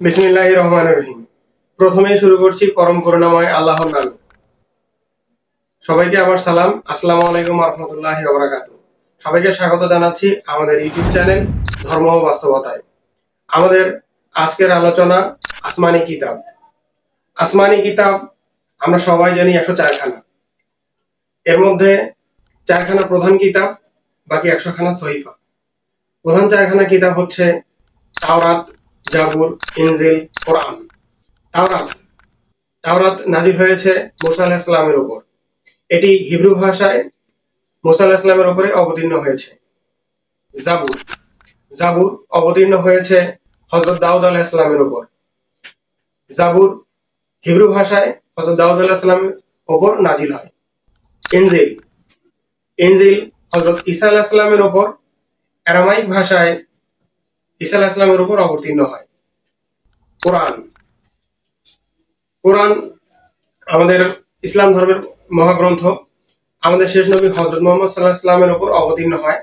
বিসমিল্লাহির রহমানির রহিম। প্রথমেই শুরু করছি পরম করুণাময় আল্লাহর নামে। সবাইকে আমার সালাম, আসসালামু আলাইকুম ওয়া রাহমাতুল্লাহি ওয়া বারাকাতুহু। সবাইকে স্বাগত জানাচ্ছি আমাদের ইউটিউব চ্যানেল ধর্ম ও বাস্তবতায়। আমাদের আজকের আলোচনা আসমানি কিতাব। আসমানি কিতাব আমরা সবাই জানি 104 খানা। এর মধ্যে 4 খানা প্রধান কিতাব, বাকি 100 খানা সহিফা। প্রধান 4 খানা কিতাব হচ্ছে তাওরাত, জাবুর, ইনজিল, কোরআন। তাওরাত নাজিল হয়েছে মুসা আলাইহিস সালামের উপর। এটি হিব্রু ভাষায় মুসা আলাইহিস সালামের উপরে অবতীর্ণ হয়েছে। জাবুর অবতীর্ণ হয়েছে হযরত দাউদ আলাইহিস সালামের উপর। জাবুর হিব্রু ভাষায় হযরত দাউদ আলাইহিস সালামের উপর নাজিল হয়। ইনজিল হযরত ঈসা আলাইহিস সালামের উপর আরামাইক ভাষায় ঈসা আলাইহিস সালামের উপর অবতীর্ণ হয়। কোরআন আমাদের ইসলাম ধর্মের মহাগ্রন্থ। আমাদের শেষ নবী হযরত মুহাম্মদ সাল্লাল্লাহু আলাইহি ওয়াসাল্লামের উপর অবতীর্ণ হয়।